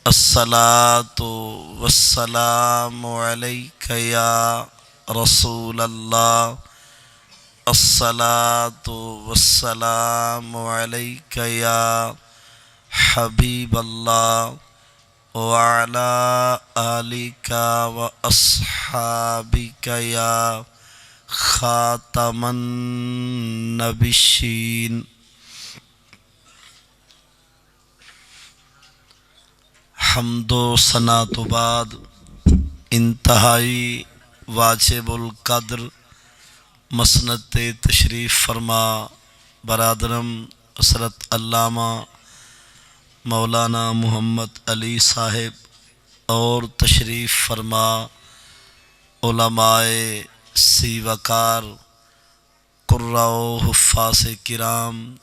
الصلاة والسلام عليك يا رسول الله. الصلاة والسلام عليك يا حبيب الله وعلى آلك وأصحابك يا خاتم النبيين. حمد و ثنا تو بعد انتہائی واجب القدر مسند تشریف فرما برادرم حضرت علامہ مولانا محمد علی صاحب اور تشریف فرما علماء سی وقار قراء و حفاظ کرام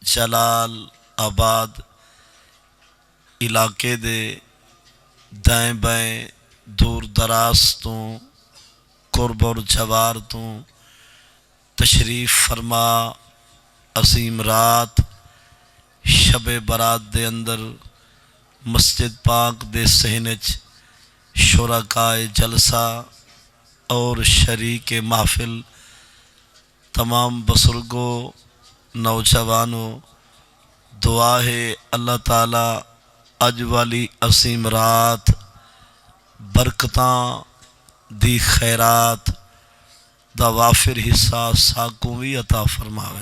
جلال آباد علاقے دے دائیں بائیں دور دراز تو قرب اور جوار تو تشریف فرما عظیم رات شب برات دے اندر مسجد پاک دے سہنچ شرکائے جلسہ اور شریک محفل تمام بزرگوں نوجوانوں دعا ہے اللہ تعالیٰ اج والی عظیم رات برکتاں دی خیرات دا وافر حصہ ساکوں بھی عطا فرماوے۔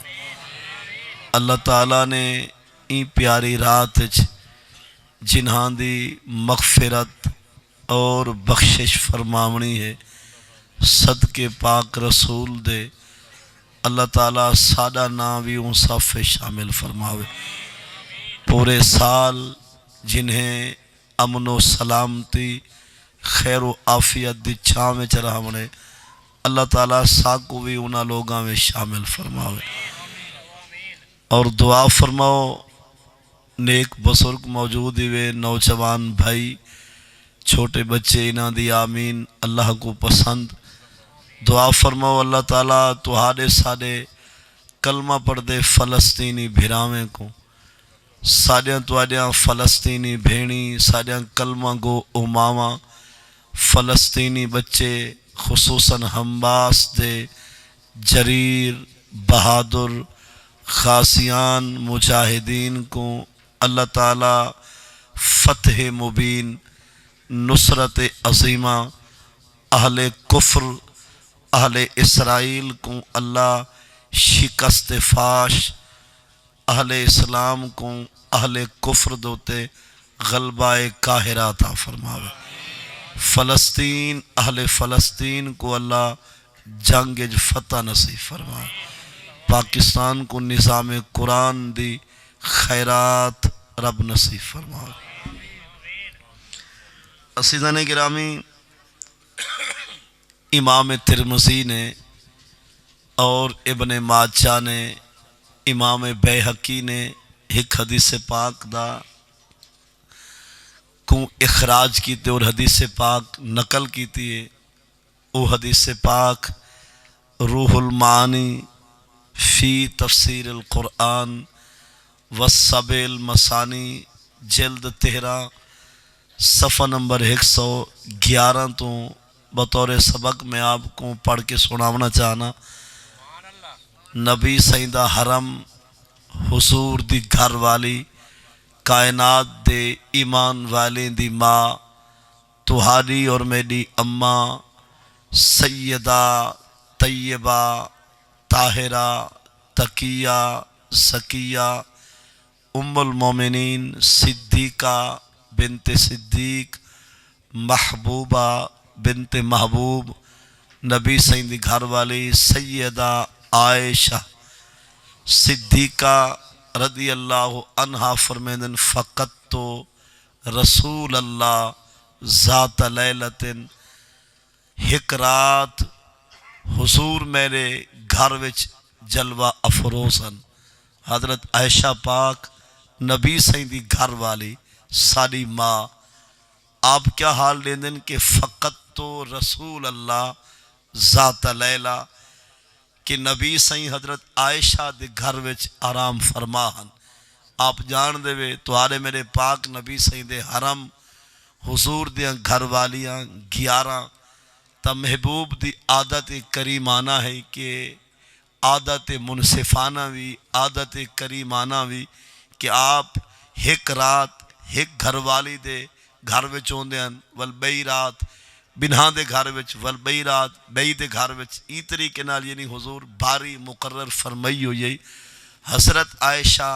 اللہ تعالیٰ نے این پیاری رات جنہاں دی مغفرت اور بخشش فرماونی ہے صدقے پاک رسول دے اللہ تعالیٰ سادہ نام بھی ان صف شامل فرماوے۔ پورے سال جنہیں امن و سلامتی خیر و عافیت دی چھاں میں چرہاونے اللہ تعالیٰ ساکو بھی انہاں لوگاں میں شامل فرماوے۔ اور دعا فرماؤ نیک بزرگ موجود ہوئے نوجوان بھائی چھوٹے بچے انہاں دی آمین اللہ کو پسند دعا فرماؤ اللہ تعالیٰ تہاڈے ساڈے کلمہ پڑھ دے فلسطینی بھراویں کو ساڈیاں تواڈیاں فلسطینی بھیڑی ساڈیاں کلمہ گو اماواں فلسطینی بچے خصوصاً حماس دے جریر بہادر غازیان مجاہدین کو اللہ تعالیٰ فتح مبین نصرت عظیمہ اہل کفر اہل اسرائیل کو اللہ شکست فاش اہل اسلام کو اہل کفر دوتے غلبہ قاہرہ عطا فرماوے۔ فلسطین اہل فلسطین کو اللہ جنگ فتح نصیب فرماوے۔ پاکستان کو نظام قرآن دی خیرات رب نصیب فرماوے۔ عزیزان گرامی امام ترمذی نے اور ابن ماجہ نے امام بیہقی نے ایک حدیث پاک دا کو اخراج کیتے اور حدیث پاک نقل کیتی ہے وہ حدیث پاک روح المعانی فی تفسیر القرآن والسبع المثانی جلد 13 صفحہ نمبر 111 تو بطور سبق میں آپ کو پڑھ کے سناونا چاہنا۔ نبی سیدہ حرم حضور دی گھر والی کائنات دے ایمان والے دی ماں تہاڈی اور میری اماں سیدہ طیبہ طاہرہ تقیہ زکیہ ام المومنین صدیقہ بنت صدیق محبوبہ بنت محبوب نبی سیدی گھر والی سیدہ عائشہ صدیقہ رضی اللہ عنہا فرمیدن فقط تو رسول اللہ ذات لیلتن ایک رات حضور میرے گھر وچ جلوہ افروزن۔ حضرت عائشہ پاک نبی سیدی گھر والی ساری ماں آپ کیا حال لیندن کہ فقط تو رسول اللہ ذات لیلہ کہ نبی سائیں حضرت عائشہ دے گھر وچ آرام فرماہن آپ جان دے وے تہاڈے میرے پاک نبی سید حرم حضور دیاں گھر والیاں 11 تا محبوب دی عادت کریمانہ ہے کہ عادت منصفانہ بھی عادت کریمانہ بھی کہ آپ ایک رات ایک گھر والی دے گھر وچ ہوندے ہیں ول بئی رات بنہاں دے گھر وچ ول بئی رات بئی دے گھر وچ ای طریقے نال یعنی حضور باری مقرر فرمائی ہوئی حضرت عائشہ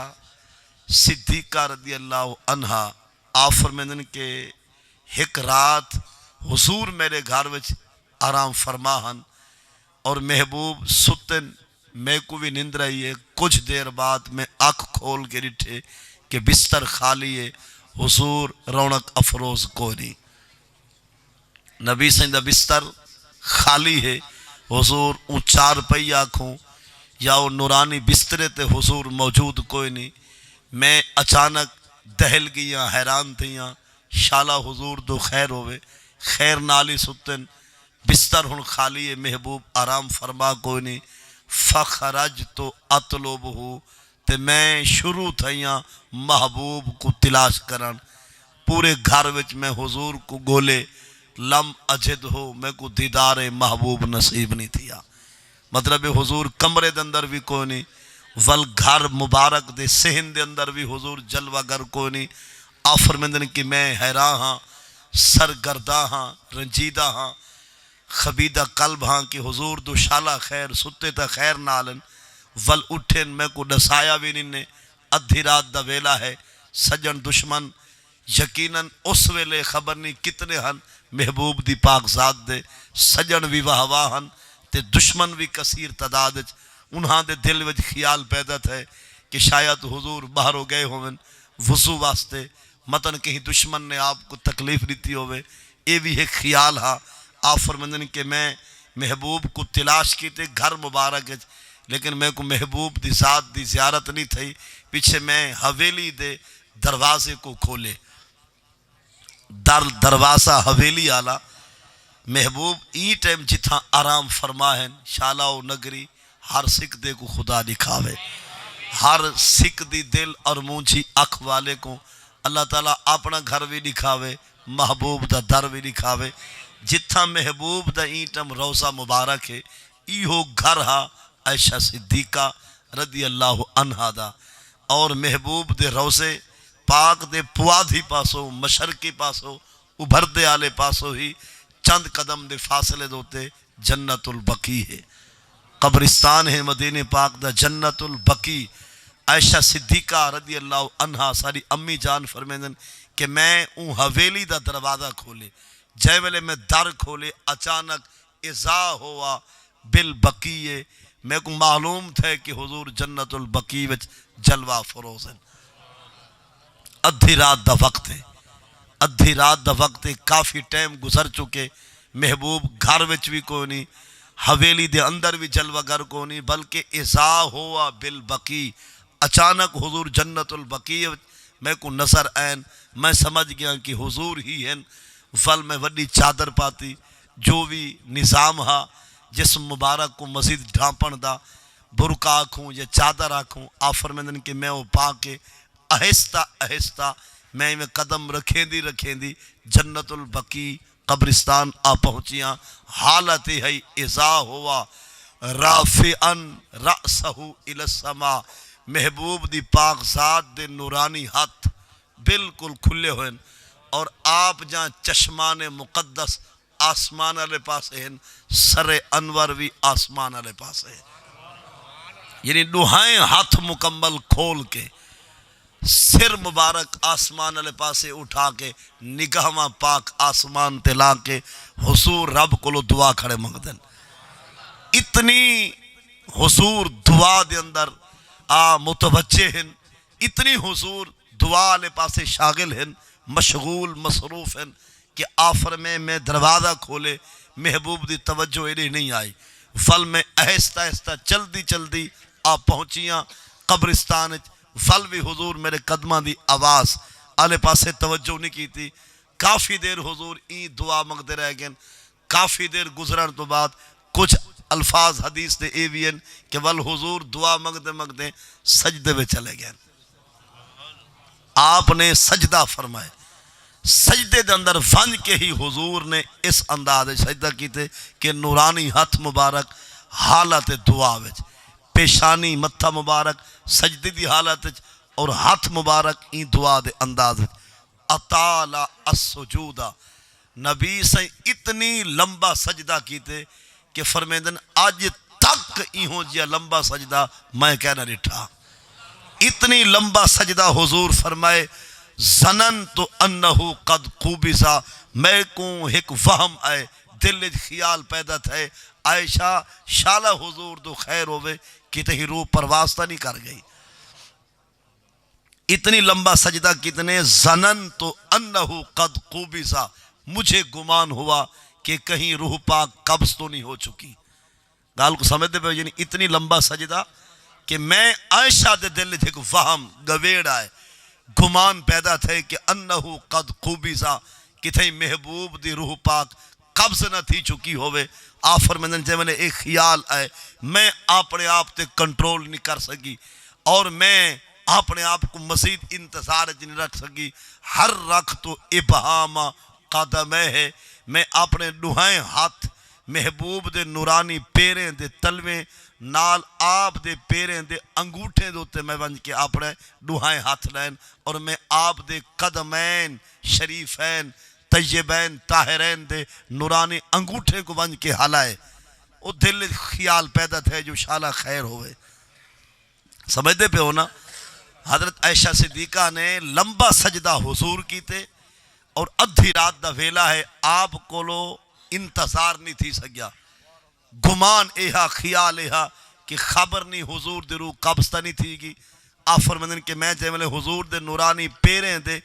صدیقہ رضی اللہ عنہا آپ فرمیندن کہ ایک رات حضور میرے گھر وچ آرام فرماہن اور محبوب ستن میں کو بھی نیند رہی ہے کچھ دیر بعد میں آنکھ کھول کے ڈٹھے کہ بستر خالی ہے حضور رونق افروز کو نہیں نبی سندہ بستر خالی ہے حضور اون 4 پئی آنکھوں یا وہ نورانی بسترے تے حضور موجود کوئی نہیں میں اچانک دہل گیاں حیران تھیاں شالا حضور دو خیر ہوئے خیر نالی ستن بستر ہن خالی ہے محبوب آرام فرما کوئی نہیں فخرج تو اطلب ہو تے میں شروع تھیاں محبوب کو تلاش کرن پورے گھر وچ میں حضور کو گولے لم اجد ہو میں کو دیدار محبوب نصیب نہیں تھیا مطلب حضور کمرے دے اندر بھی کوئی نہیں ول گھر مبارک دے صحن دے اندر بھی حضور جلوہ گر کوئی نہیں آپ فرمیندن کہ میں حیران ہاں سرگردہ ہاں رنجیدہ ہاں خبیدہ قلب ہاں کہ حضور دو شالا خیر ستے تا خیر نالن ول اٹھن میں کو ڈسایا بھی نہیں ادھی رات دا ویلا ہے سجن دشمن یقیناً اس ویلے خبر نہیں کتنے ہن محبوب دی پاک ذات دے سجن بھی واہ ہن تے دشمن بھی کثیر تعداد انہاں دے دل وچ خیال پیدا ہے کہ شاید حضور باہر ہو گئے ہوئن وضو واسطے متن کہیں دشمن نے آپ کو تکلیف دیتی ہوئے یہ بھی ایک خیال ہاں آپ فرمندن کہ میں محبوب کو تلاش کی تے گھر مبارک لیکن میں کو محبوب دی ذات دی زیارت نہیں تھی پیچھے میں حویلی دے دروازے کو کھولے دروازہ حویلی آلا محبوب ای ٹائم جتھاں آرام فرمائیں شالا و نگری ہر سکھ دے کو خدا دکھاوے ہر سکھ دی دل اور مونچھی اکھ والے کو اللہ تعالیٰ اپنا گھر بھی دکھاوے محبوب دا در بھی دکھاوے جتھاں محبوب دا ای ٹائم روزہ مبارک ہے ای ہو گھر ہا عائشہ صدیقہ رضی اللہ عنہا دا اور محبوب دے روزے پاک دے پوادھی پاسو مشرقی پاسو ابھر دے آلے پاسو ہی چند قدم دے فاصلے دوتے جنت البقی ہے قبرستان ہے مدینہ پاک دا جنت البقی عائشہ صدیقہ رضی اللہ عنہا ساری امی جان فرمیندن کہ میں اون حویلی دا دروازہ کھولے جے ویلے میں در کھولے اچانک اذا ہوا بالبقی میں کو معلوم تھے کہ حضور جنت البقی وچ جلوہ فروز ہیں ادھی رات دا وقت ہے ادھی رات دا وقت ہے کافی ٹائم گزر چکے محبوب گھر وچ بھی کوئی نہیں حویلی دے اندر بھی جلوہ گر کوئی نہیں بلکہ اذا ہوا بالبقی اچانک حضور جنت البقی میں کو نظر آئین میں سمجھ گیا کہ حضور ہی ہیں ول میں وڈی چادر پاتی جو بھی نظام ہا جسم مبارک کو مزید ڈھانپن دا برقع آکھوں یا چادر آکھوں آپ فرمیندن کہ میں وہ پا کے آہستہ آہستہ میں قدم رکھیں دی جنت البقی قبرستان آ پہنچیاں حالت ہے اذا ہوا رافعن رأسہ الی السماء محبوب دی پاک ذات دے نورانی ہاتھ بالکل کھلے ہوئے اور آپ جہاں چشمان مقدس آسمان والے پاس ہیں سر انور بھی آسمان والے پاس ہیں یعنی دہائیں ہاتھ مکمل کھول کے سر مبارک آسمان والے پاسے اٹھا کے نگاہاں پاک آسمان تلا کے حضور رب کو دعا کھڑے مگدن اتنی حضور دعا دے اندر متوجہ ہیں اتنی حضور دعا والے پاسے شاغل ہیں مشغول مصروف ہیں کہ آفر میں دروازہ کھولے محبوب دی توجہ ایڈی نہیں آئی فل میں آہستہ آہستہ چلدی آپ پہنچیاں قبرستان فل بھی حضور میرے قدمہ دی آواز آلے پاسے توجہ نہیں کی تھی کافی دیر حضور این دعا مگدے رہ گئے کافی دیر گزرن تو بعد کچھ الفاظ حدیث دے ایوین کہ ول حضور دعا مگدے سجدے میں چلے گئے آپ نے سجدہ فرمائے، سجدے دے اندر ون کے ہی حضور نے اس انداز سجدہ کیتے کہ نورانی ہاتھ مبارک حالت دعا وچ، پیشانی متھا مبارک سجدے دی حالت وچ اور ہاتھ مبارک این دعا دے انداز وچ، اطالا السجودہ، نبی سے اتنی لمبا سجدہ کیتے کہ فرمیدن آج تک ایہوں جیا لمبا سجدہ میں کہنا ڈٹھا۔ اتنی لمبا سجدہ حضور فرمائے، ظننت انہو قد قوبضا، میں کو ایک وہم آئے، دل خیال پیدا تھے عائشہ شالہ حضور دو خیر ہوئے کتنی روح پرواز نہیں کر گئی۔ اتنی لمبا سجدہ کتنے، ظننت انہو قد قوبضا، مجھے گمان ہوا کہ کہیں روح پاک قبض تو نہیں ہو چکی۔ گال کو سمجھتے پہ یعنی اتنی لمبا سجدہ کہ میں عائشہ دے دل ایک وہم گویڑ آئے، گمان پیدا تھے کہ انہو قد قوبضا، کتھیں محبوب دی روح پاک قبض نہ تھی چکی ہوئے۔ آفر میں نے میں ایک خیال آئے، میں اپنے آپ تے کنٹرول نہیں کر سکی اور میں اپنے آپ کو مزید انتظار نہیں رکھ سکی، ہر رکھ تو ابہام قدمے ہے، میں اپنے ڈوہائیں ہاتھ محبوب دے نورانی پیریں دے تلویں نال آپ دے پیریں دے انگوٹھیں دوتے میں بنج کے اپنے ڈوہائیں ہاتھ لین اور میں آپ دے قدمین شریفین طیبین طاہرین دے نورانی انگوٹھیں کو بنج کے ہلائے۔ وہ دل خیال پیدا تھے جو شالہ خیر ہوئے۔ سمجھتے پہ ہونا حضرت عائشہ صدیقہ نے لمبا سجدہ حضور کیتے اور ادھی رات دا ویلا ہے، آپ کو لو انتظار نہیں تھی سکیا، گمان ایہا خیال ایہا کہ خبر نہیں حضور دے روح قبض تا نہیں تھی گی۔ آپ فرمندن کہ میں جے ملے حضور دے نورانی پیریں دے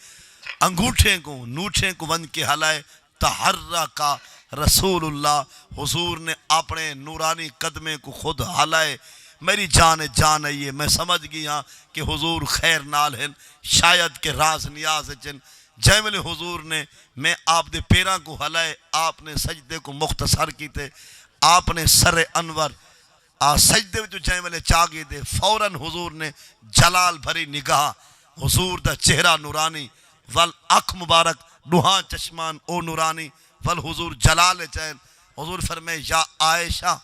انگوٹھیں کو نوٹھیں کو بند کے ہلائے، تحرکا رسول اللہ، حضور نے اپنے نورانی قدمے کو خود ہلائے۔ میری جان آئیے، میں سمجھ گیا کہ حضور خیر نال ہیں، شاید کہ راز نیاز چن جے ملے حضور نے میں آپ دے پیراں کو ہلائے، آپ نے سجدے کو مختصر کیتے، آپ نے سر انور سجدے جو جے ملے چاگے دے، فوراً حضور نے جلال بھری نگاہ، حضور دا چہرہ نورانی والاک مبارک نوہاں چشمان او نورانی والحضور جلال چین۔ حضور فرمائے یا عائشہ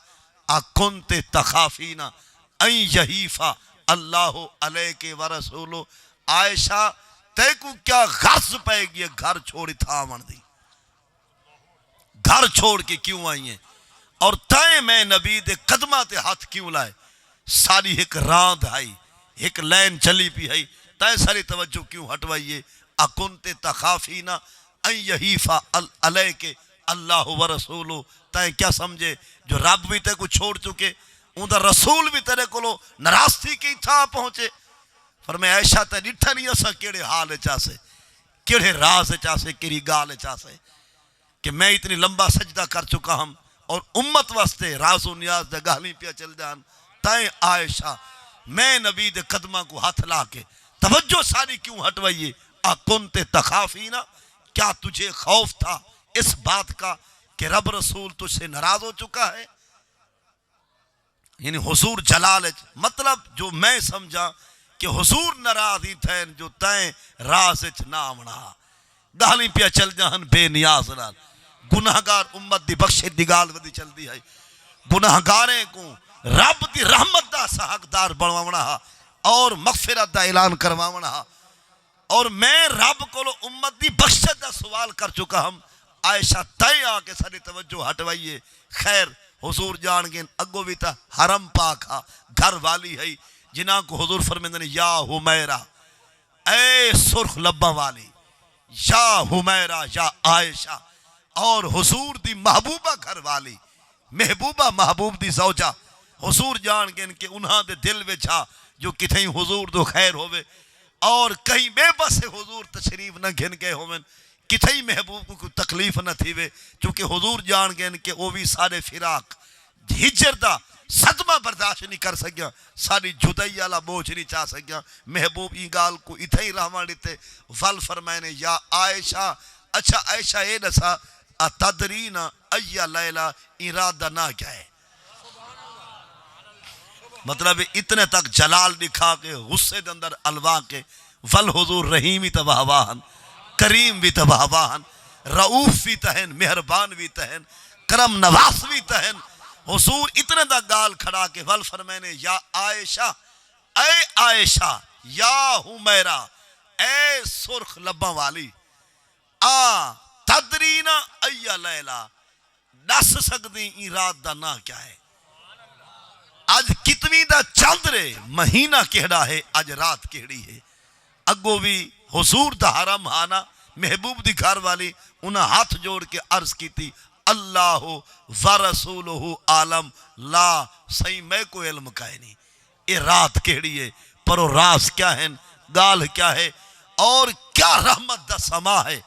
اکنت تخافین ان یحیفا اللہ علیک ورسولو، عائشہ تے کو کیا غرض پائے گی گھر چھوڑی تھا من دی، گھر چھوڑ کے کیوں آئی ہیں اور تائیں میں نبی دے قدمہ تے ہاتھ کیوں لائے؟ ساری ایک راند آئی، ایک لین چلی پی آئی، تائیں ساری توجہ کیوں ہٹوائیے؟ اکنت تخافین ان یحیفا علیک اللہ ورسولو، تائیں کیا سمجھے جو رب بھی تے کو چھوڑ چکے، ان دا رسول بھی تیرے کو لو نراستی کی تھا پہنچے۔ فرمائے عائشہ تے ڈٹھا نہیں اسا کیڑے حال چاسے، کیڑے راز چاسے، کیڑی گال چاسے کہ میں اتنی لمبا سجدہ کر چکا ہم اور امت واسطے راز و نیاز دے گالی پیا چل جان، تائیں عائشہ میں نبی دے قدمہ کو ہاتھ لا کے توجہ ساری کیوں ہٹوائیے؟ اکنت تخافینا، کیا تجھے خوف تھا اس بات کا کہ رب رسول تجھ سے ناراض ہو چکا ہے؟ یعنی حضور جلال، مطلب جو میں سمجھا کہ حضور ناراض ہی تھے جو تائیں راز نہ آمنا، گالی پیا چل جان بے نیاز نال، گناہگار امت دی بخشش دی گال ودی چل دی ہے، گناہگاریں کو رب دی رحمت دا حقدار بنواونا اور مغفرت دا اعلان کرواونا، اور میں رب کو امت دی بخشش دا سوال کر چکا ہم۔ عائشہ تائیں آکے ساری توجہ ہٹوائیے۔ خیر حضور جان گئن اگو بھی تا حرم پاک ہا، گھر والی ہے جنہاں کو حضور فرمیندن یا حمیرہ، اے سرخ لبہ والی، یا حمیرہ یا عائشہ، اور حضور دی محبوبہ گھر والی، محبوبہ محبوب دی زوجہ، حضور جان گئن کہ انہاں دے دل وچھا جو کتھیں حضور دو خیر ہوئے اور کہیں بے بس حضور تشریف نہ گھن گئے ہوئے، کتھیں محبوب کو کوئی تکلیف نہ تھی وے، چونکہ حضور جان گئن کہ وہ بھی سارے فراق ہجر دا صدمہ برداشت نہیں کر سکیا، ساری جدائی والا بوجھ نہیں چاہ سکیا، محبوب ای گال کو اتھے ہی رحمان لیتے ول فرمائنے یا عائشہ، اچھا عائشہ اے نسا اتدرین ایہ لیلہ ارادہ نہ کیا ہے؟ مطلب اتنے تک جلال دکھا کے غصے دے اندر الوا کے ول حضور رحیم بھی تباہوان، کریم بھی تباہوان، رعوف بھی تہن، مہربان بھی تہن، کرم نواز بھی تہن۔ حضور اتنے دا گال کھڑا کے ول فرمینے یا عائشہ، اے عائشہ، یا حمیرہ، اے سرخ لباں والی، تدرینا ایا لیلہ، دس سکتی این رات دا نا کیا ہے؟ آج کتنی دا چاندرے، مہینہ کہڑا ہے، آج رات کہڑی ہے؟ اگو بھی حضور دا حرم آنا، محبوب دی گھر والی انہاں ہاتھ جوڑ کے عرض کی تھی اللہ ورسولہ عالم، لا صحیح میں کو علم کہے نہیں یہ رات کہڑی ہے، پر وہ راز کیا ہے، گال کیا ہے، اور کیا رحمت دا سما ہے،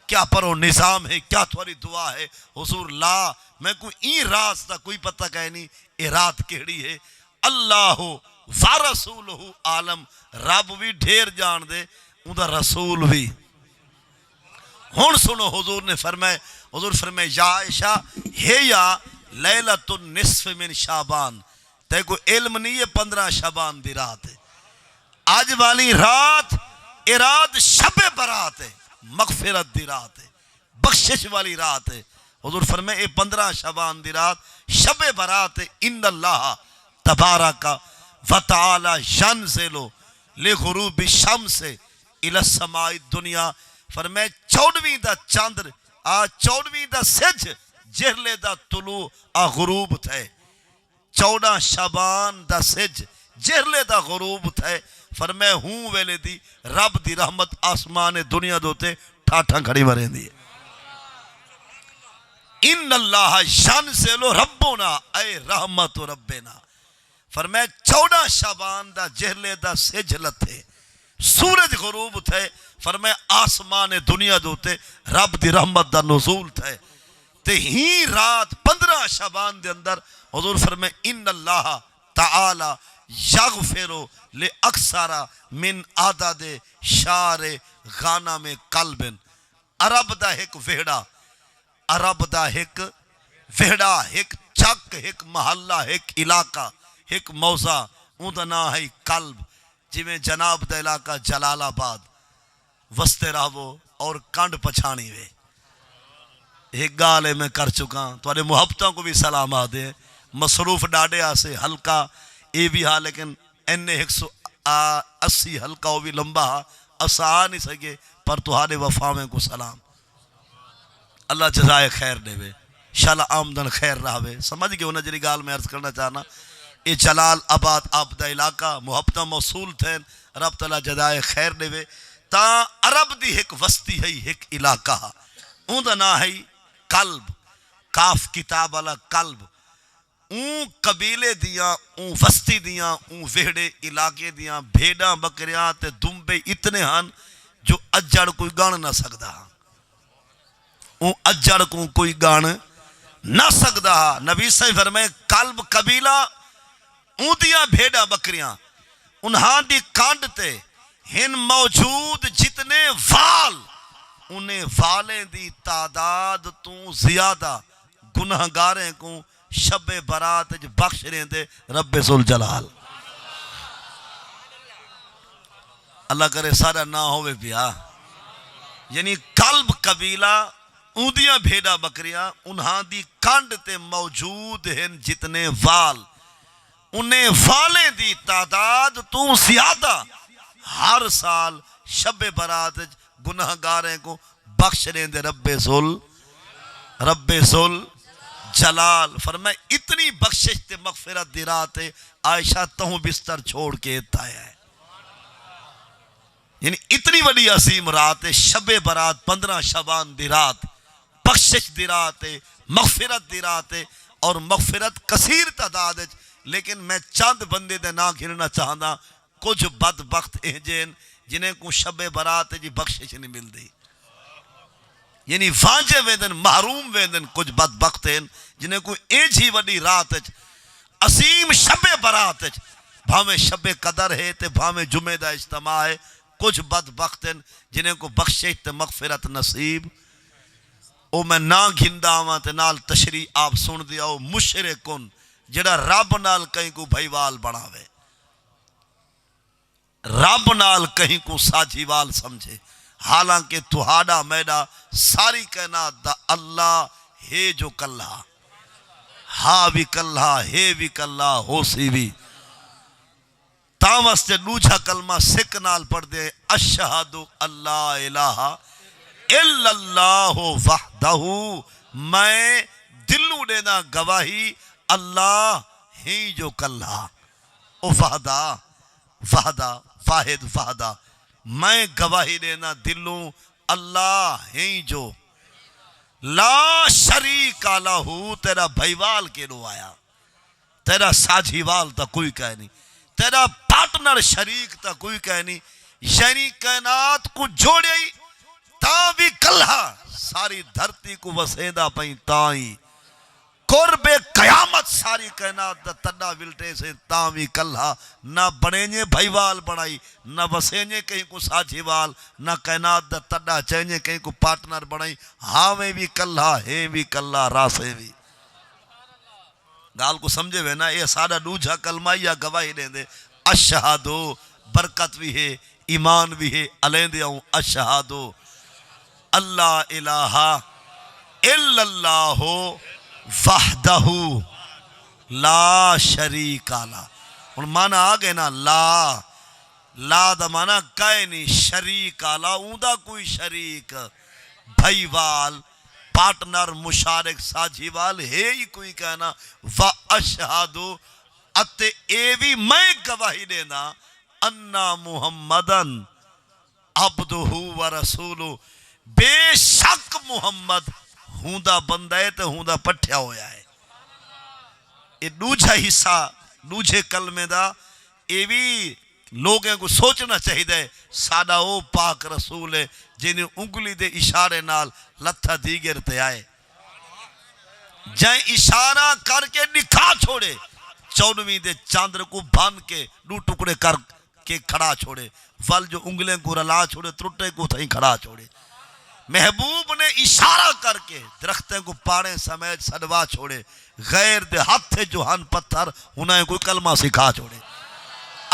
کیا پر وہ نظام ہے، کیا تھوڑی دعا ہے؟ حضور لا میں کوئی این راز دا کوئی پتہ کہے نہیں یہ رات کہڑی ہے، اللہ ورسولہ عالم، رب بھی ڈھیر جان دے ان دا رسول بھی۔ ہون سنو حضور نے فرمائے، حضور فرمائے یا عائشہ ہے یا لیلۃ النصف من شعبان، تے کو علم نہیں ہے 15 شعبان دی رات ہے، آج والی رات اراد شب برات ہے، مغفرت دی رات ہے، بخشش والی رات ہے۔ حضور فرمائے اے 15 شعبان دی رات شب برات ہے، ان اللہ تبارک و تعالی ینزل لغروب الشمس الی السماء الدنیا، فرمائے 14ویں دا چاندر، 14ویں دا سج جہلے دا طلوع غروب تھے، 14 شعبان دا سج جہلے دا غروب تھے، فرمائے ہوں ویلے دی رب دی رحمت آسمان دنیا دوتے ٹھاٹھا کھڑی مریں دی۔ ان اللہ ینزل ربنا اے رحمت ربنا، فرمائے 14 شعبان دا جہلے دا سج لتھے، سورج غروب تھے، فرمائے آسمان دنیا دوتے رب دی رحمت دا نزول تھے، تے ہی رات 15 شعبان دے اندر حضور فرمائے ان اللہ تعالی یغفر لأکثر من عدد شعر غنم قلب، عرب دا ایک وہڑا، عرب دا ایک وہڑا، ایک چک، ایک محلہ، ایک علاقہ، ایک موضع، اون دا نا ہے قلب، جی میں جناب دا علاقہ جلال آباد وستے رہو اور کانڈ پچھانی وے، ایک گالے میں کر چکا، تو محبتوں کو بھی سلام آدھے، مصروف ڈاڑے آسے ہلکا اے بھی ہاں، لیکن انہیں 180 ہلکا وہ بھی لمبا ہاں، اسا آ نہیں سکے، پر تہاڈے وفاویں کو سلام، اللہ جزائے خیر دے وے، انشاءاللہ آمدن خیر رہوے۔ سمجھ گئے انہیں جری گال میں عرض کرنا چاہنا، یہ جلال آباد آپ دا علاقہ محبتہ موصول تھے، رب تعالیٰ جزائے خیر دے وے، تا عرب دی ایک وستی ہے، ایک علاقہ، اون دا نا ہے قلب، کاف کتاب والا قلب، اون قبیلے دیاں، اون وستی دیاں، اون وہڑے علاقے دیاں بھیڑاں بکریاں تے دمبے اتنے ہن جو اجڑ کوئی گان نہ سکدا، اون اجڑ کو کوئی گان نہ سکدا۔ نبی صلی اللہ علیہ وسلم فرمائے قلب قبیلہ اون دیاں بھیڑاں بکریاں، انہاں دی کانڈ تے ہن موجود جتنے وال، انہیں والیں دی تعداد تو زیادہ گناہگاریں کو شب برات بخش رہے دے رب ذوالجلال۔ اللہ کرے سارا نہ ہوئے پیا، یعنی قلب قبیلہ اودیاں بھیڑا بکریاں، انہاں دی کانڈ تے موجود ہیں جتنے وال، انہیں والیں دی تعداد تو زیادہ ہر سال شب برات گناہگاریں کو بخش رہے دے رب جلال۔ فرمائے اتنی بخشش تے مغفرت دی رات ہے، عائشہ تہوں بستر چھوڑ کے اتایا ہے، یعنی اتنی بڑی عظیم رات ہے، شب برات 15 شعبان دی رات، بخشش دی رات ہے، مغفرت دی رات ہے، اور مغفرت کثیر تعداد ہے، لیکن میں چند بندے دے نا گھرنا چاہنا، کچھ بدبخت اہجین جنہیں کو شب برات جی بخشش نہیں مل دی، یعنی وانجے ویندن محروم ویندن، کچھ بدبخت ہیں جنہیں کو ایج ہی وڈی رات ہے، عظیم شب برات ہے، بھامیں شب قدر ہے تے بھامیں جمعہ دا اجتماع ہے، کچھ بدبخت ہیں جنہیں کو بخشش تے مغفرت نصیب۔ او میں نا گھندا آواں تے نال تشریح آپ سن دیا، او مشرکن جڑا رب نال کہیں کو بھائیوال بڑھاوے، رب نال کہیں کو ساجھی وال سمجھے، حالانکہ تہاڈا میڈا ساری کائنات دا اللہ ہے جو کلہ، ہاں بھی کلہ ہے بھی کلہ ہو سی بھی۔ تامس تے دوجھا کلمہ سکھ نال پڑھ دے، اشہد اللہ الہ الا اللہ وحدہ، میں دلوں دینا گواہی اللہ ہی جو کلہ، او وحدہ وحدہ واحد وحدہ، میں گواہی دینا دلوں اللہ ہی جو لا شریک لہ، تیرا بھائیوال کے لو آیا، تیرا ساجھی وال تا کوئی کہہ نہیں، تیرا پارٹنر شریک تا کوئی کہہ نہیں، یعنی کائنات کو جوڑے تاں بھی کلہ، ساری دھرتی کو وسیدہ پہیں تائیں، قرب قیامت ساری کائنات دا تڈا ولٹے سے تاں بھی کلہ، نہ بڑھیں بھائیوال بڑھائی، نہ وسیں کہیں کو ساجھی وال، نہ کائنات دا تڈا چہیں کہیں کو پارٹنر بڑھائی، ہاں میں بھی کلہ ہیں بھی کلہ راسے بھی۔ گال کو سمجھے ہوئے نا، یہ سارا دوجھا کلمہ یا گواہی دیں دے، اشہادو برکت بھی ہے ایمان بھی ہے، علیہ دے آؤں اشہادو اللہ الہ الا اللہ وحدہ لا شریک لہ۔ ان معنی آگئے نا، لا دا معنی کائے نہیں، شریک لہ اون دا کوئی شریک، بھائیوال پارٹنر مشارک ساجھی وال ہے ہی کوئی کہنا، وَأَشْهَدُ اتے اے بھی میں گواہی دینا، اَنَّا مُحَمَّدًا عَبْدُهُ وَرَسُولُهُ، بے شک محمد ہوندہ بندہ ہے تو ہوندہ پٹھیا ہویا ہے۔ یہ دوجھا حصہ دوجھے کلمے دا، یہ بھی لوگوں کو سوچنا چاہیے، سادہ او پاک رسول ہے جنہیں انگلی دے اشارے نال لتھا دیگر تے آئے، جائیں اشارہ کر کے دکھا چھوڑے، 14ویں دے چاندر کو بھان کے دو ٹکڑے کر کے کھڑا چھوڑے، ول جو انگلیں کو رلا چھوڑے ترٹے کو تھیں کھڑا چھوڑے۔ محبوب نے اشارہ کر کے درختیں کو پاڑیں سمیت سڑوا چھوڑے، غیر دے ہاتھ جو ہن پتھر انہیں کوئی کلمہ سکھا چھوڑے۔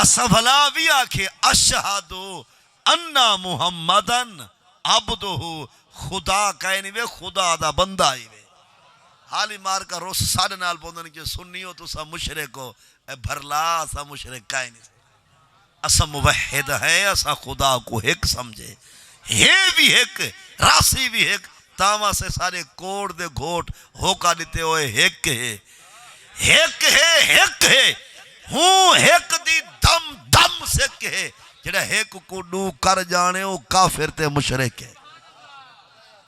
اسفلا بھی آکھے اشہدو انا محمدن عبدہو، خدا کہے نہیں وے خدا دا بندہ ہی وے۔ حالی مار کا روس ساڑھے نال بوندن کہ سنیو تو سا مشرک ہو، اے بھرلا سا مشرک کہے نہیں، اسا موحد ہے، اسا خدا کو ایک سمجھے، ہے بھی ایک راسی بھی ایک، تاما سے سارے کوڑ دے گھوٹ ہوکا دیتے ہوئے ایک ہے، ایک ہے ایک ہے، ہوں ایک دی دم دم سے کہے، جڑا ایک کو دو کر جانے وہ کافر تے مشرک ہے۔